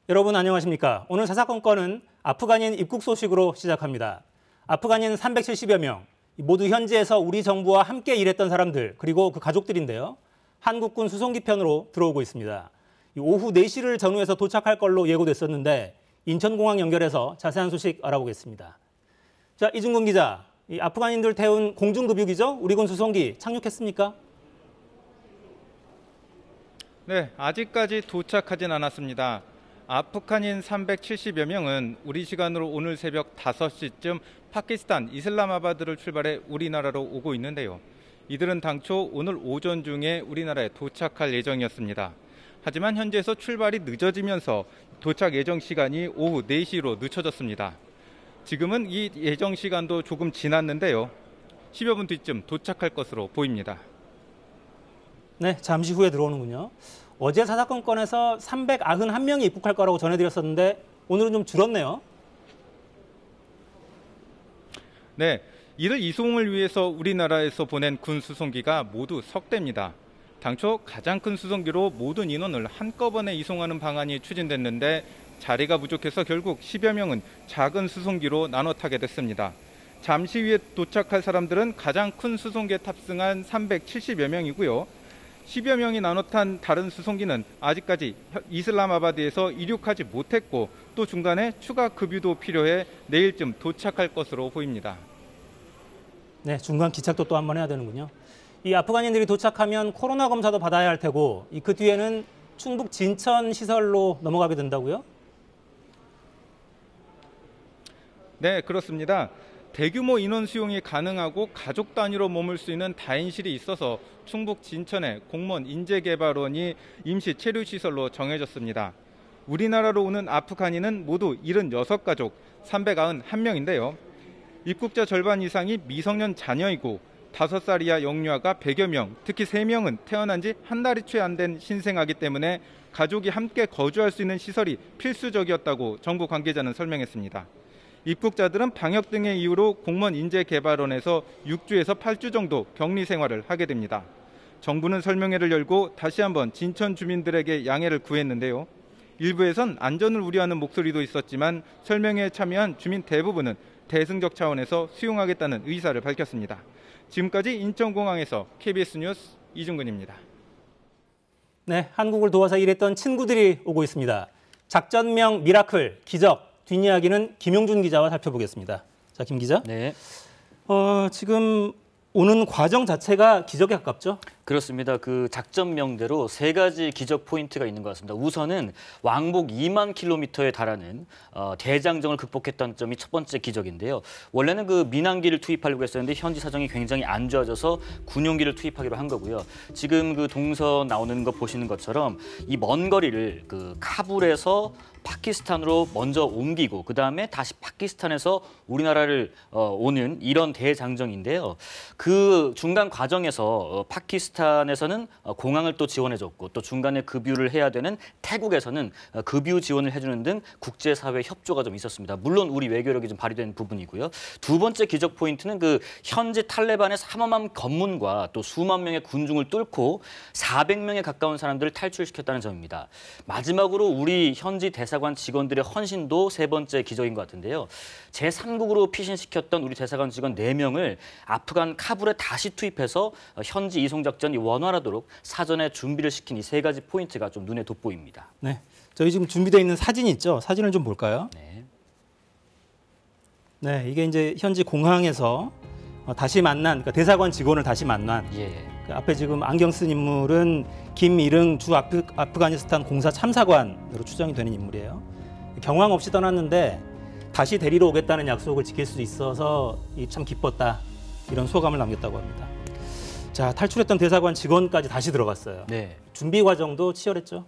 여러분 안녕하십니까? 오늘 사사건건은 아프간인 입국 소식으로 시작합니다. 아프간인 370여 명, 모두 현지에서 우리 정부와 함께 일했던 사람들, 그리고 그 가족들인데요. 한국군 수송기편으로 들어오고 있습니다. 오후 4시를 전후해서 도착할 걸로 예고됐었는데 인천공항 연결해서 자세한 소식 알아보겠습니다. 자, 이중근 기자, 이 아프간인들 태운 공중급유기죠? 우리군 수송기 착륙했습니까? 네, 아직까지 도착하진 않았습니다. 아프간인 370여 명은 우리 시간으로 오늘 새벽 5시쯤 파키스탄 이슬람아바드를 출발해 우리나라로 오고 있는데요. 이들은 당초 오늘 오전 중에 우리나라에 도착할 예정이었습니다. 하지만 현지에서 출발이 늦어지면서 도착 예정 시간이 오후 4시로 늦춰졌습니다. 지금은 이 예정 시간도 조금 지났는데요. 10여 분 뒤쯤 도착할 것으로 보입니다. 네, 잠시 후에 들어오는군요. 어제 사사건건에서 391명이 입국할 거라고 전해드렸었는데 오늘은 좀 줄었네요. 네, 이들 이송을 위해서 우리나라에서 보낸 군 수송기가 모두 석 대입니다. 당초 가장 큰 수송기로 모든 인원을 한꺼번에 이송하는 방안이 추진됐는데 자리가 부족해서 결국 10여 명은 작은 수송기로 나눠 타게 됐습니다. 잠시 후에 도착할 사람들은 가장 큰 수송기에 탑승한 370여 명이고요. 10여 명이 나눠 탄 다른 수송기는 아직까지 이슬람아바드에서 이륙하지 못했고 또 중간에 추가 급유도 필요해 내일쯤 도착할 것으로 보입니다. 네, 중간 기착도 또 한 번 해야 되는군요. 이 아프간인들이 도착하면 코로나 검사도 받아야 할 테고 그 뒤에는 충북 진천 시설로 넘어가게 된다고요? 네, 그렇습니다. 대규모 인원 수용이 가능하고 가족 단위로 머물 수 있는 다인실이 있어서 충북 진천의 공무원 인재개발원이 임시 체류시설로 정해졌습니다. 우리나라로 오는 아프간인은 모두 76가족 391명인데요. 입국자 절반 이상이 미성년 자녀이고 5살 이하 영유아가 100여 명, 특히 3명은 태어난 지 한 달이 채 안 된 신생아이기 때문에 가족이 함께 거주할 수 있는 시설이 필수적이었다고 정부 관계자는 설명했습니다. 입국자들은 방역 등의 이유로 공무원 인재개발원에서 6주에서 8주 정도 격리 생활을 하게 됩니다. 정부는 설명회를 열고 다시 한번 진천 주민들에게 양해를 구했는데요. 일부에선 안전을 우려하는 목소리도 있었지만 설명회에 참여한 주민 대부분은 대승적 차원에서 수용하겠다는 의사를 밝혔습니다. 지금까지 인천공항에서 KBS 뉴스 이중근입니다. 네, 한국을 도와서 일했던 친구들이 오고 있습니다. 작전명 미라클, 기적. 뒷이야기는 김용준 기자와 살펴보겠습니다. 자, 김 기자. 네. 지금 오는 과정 자체가 기적에 가깝죠? 그렇습니다. 그 작전명대로 3가지 기적 포인트가 있는 것 같습니다. 우선은 왕복 2만 킬로미터에 달하는 대장정을 극복했다는 점이 첫 번째 기적인데요. 원래는 그 민항기를 투입하려고 했었는데 현지 사정이 굉장히 안 좋아져서 군용기를 투입하기로 한 거고요. 지금 그 동서 나오는 거 보시는 것처럼 이 먼 거리를 그 카불에서 파키스탄으로 먼저 옮기고 그다음에 다시 파키스탄에서 우리나라를 오는 이런 대장정인데요. 그 중간 과정에서 파키스탄에서는 공항을 또 지원해줬고 또 중간에 급유를 해야 되는 태국에서는 급유 지원을 해주는 등 국제사회 협조가 좀 있었습니다. 물론 우리 외교력이 좀 발휘된 부분이고요. 두 번째 기적 포인트는 그 현지 탈레반의 삼엄한 검문과 또 수만 명의 군중을 뚫고 400명에 가까운 사람들을 탈출시켰다는 점입니다. 마지막으로 우리 현지 대사관 직원들의 헌신도 세 번째 기적인 것 같은데요. 제3국으로 피신시켰던 우리 대사관 직원 4명을 아프간 카불에 다시 투입해서 현지 이송작전이 원활하도록 사전에 준비를 시킨 이 3가지 포인트가 좀 눈에 돋보입니다. 네, 저희 지금 준비되어 있는 사진이 있죠. 사진을 좀 볼까요? 네. 네, 이게 이제 현지 공항에서 다시 만난, 그러니까 대사관 직원을 다시 만난. 예. 그 앞에 지금 안경 쓴 인물은 김일흥 주 아프가니스탄 공사 참사관으로 추정이 되는 인물이에요. 경황 없이 떠났는데 다시 데리러 오겠다는 약속을 지킬 수 있어서 참 기뻤다. 이런 소감을 남겼다고 합니다. 자, 탈출했던 대사관 직원까지 다시 들어갔어요. 네. 준비 과정도 치열했죠?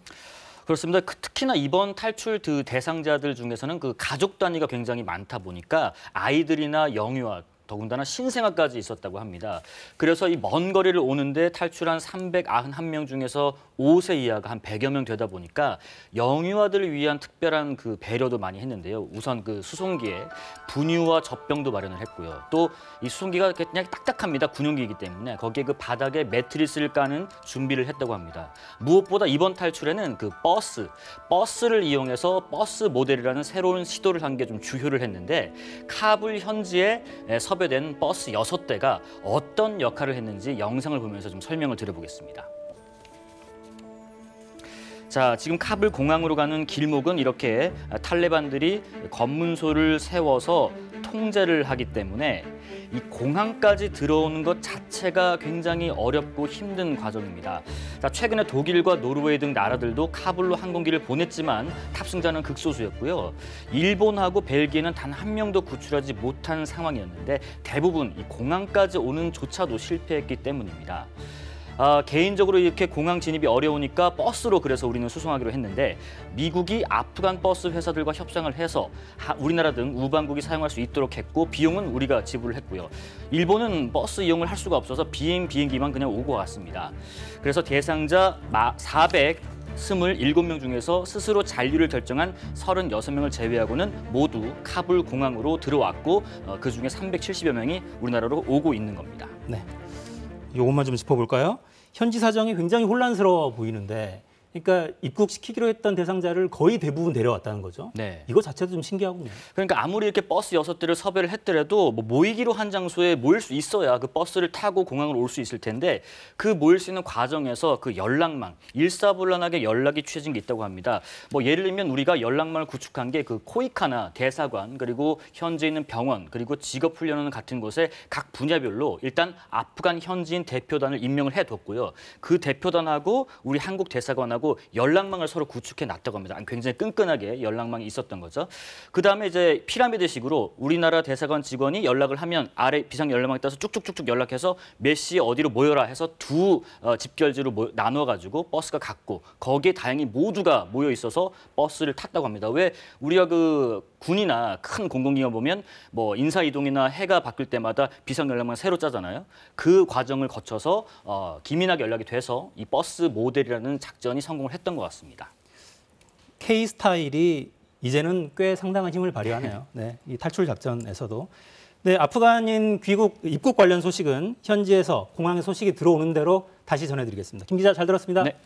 그렇습니다. 특히나 이번 탈출 그 대상자들 중에서는 그 가족 단위가 굉장히 많다 보니까 아이들이나 영유아 더군다나 신생아까지 있었다고 합니다. 그래서 이 먼 거리를 오는데 탈출한 391명 중에서 5세 이하가 한 100여 명 되다 보니까 영유아들을 위한 특별한 그 배려도 많이 했는데요. 우선 그 수송기에 분유와 젖병도 마련을 했고요. 또 이 수송기가 그냥 딱딱합니다. 군용기이기 때문에 거기에 그 바닥에 매트리스를 까는 준비를 했다고 합니다. 무엇보다 이번 탈출에는 그 버스를 이용해서 버스 모델이라는 새로운 시도를 한 게 좀 주효를 했는데 카불 현지에 섭외된 버스 6대가 어떤 역할을 했는지 영상을 보면서 좀 설명을 드려보겠습니다. 자, 지금 카불 공항으로 가는 길목은 이렇게 탈레반들이 검문소를 세워서 통제를 하기 때문에 이 공항까지 들어오는 것 자체가 굉장히 어렵고 힘든 과정입니다. 자, 최근에 독일과 노르웨이 등 나라들도 카불로 항공기를 보냈지만 탑승자는 극소수였고요. 일본하고 벨기에는 단 한 명도 구출하지 못한 상황이었는데 대부분 이 공항까지 오는 조차도 실패했기 때문입니다. 개인적으로 이렇게 공항 진입이 어려우니까 버스로 그래서 우리는 수송하기로 했는데 미국이 아프간 버스 회사들과 협상을 해서 우리나라 등 우방국이 사용할 수 있도록 했고 비용은 우리가 지불을 했고요. 일본은 버스 이용을 할 수가 없어서 비행기만 그냥 오고 갔습니다. 그래서 대상자 427명 중에서 스스로 잔류를 결정한 36명을 제외하고는 모두 카불 공항으로 들어왔고 그중에 370여 명이 우리나라로 오고 있는 겁니다. 네. 이것만 좀 짚어볼까요? 현지 사정이 굉장히 혼란스러워 보이는데, 그러니까 입국시키기로 했던 대상자를 거의 대부분 데려왔다는 거죠. 네. 이거 자체도 좀 신기하군요. 그러니까 아무리 이렇게 버스 6대를 섭외를 했더라도 뭐 모이기로 한 장소에 모일 수 있어야 그 버스를 타고 공항으로 올 수 있을 텐데 그 모일 수 있는 과정에서 그 연락망, 일사불란하게 연락이 취해진 게 있다고 합니다. 뭐 예를 들면 우리가 연락망을 구축한 게 그 코이카나 대사관 그리고 현재 있는 병원 그리고 직업훈련원 같은 곳에 각 분야별로 일단 아프간 현지인 대표단을 임명을 해뒀고요. 그 대표단하고 우리 한국 대사관하고 연락망을 서로 구축해 놨다고 합니다. 굉장히 끈끈하게 연락망이 있었던 거죠. 그다음에 이제 피라미드식으로 우리나라 대사관 직원이 연락을 하면 아래 비상 연락망에 따라서 쭉쭉쭉쭉 연락해서 몇 시에 어디로 모여라 해서 두 집결지로 나눠가지고 버스가 갔고 거기에 다행히 모두가 모여 있어서 버스를 탔다고 합니다. 왜 우리가 그 군이나 큰 공공기관 보면 뭐 인사이동이나 해가 바뀔 때마다 비상 연락망 새로 짜잖아요. 그 과정을 거쳐서 기민하게 연락이 돼서 이 버스 모델이라는 작전이 성공을 했던 것 같습니다. K-스타일이 이제는 꽤 상당한 힘을 발휘하네요. 네, 이 탈출 작전에서도. 네, 아프간인 입국 관련 소식은 현지에서 공항에 소식이 들어오는 대로 다시 전해드리겠습니다. 김 기자 잘 들었습니다. 네.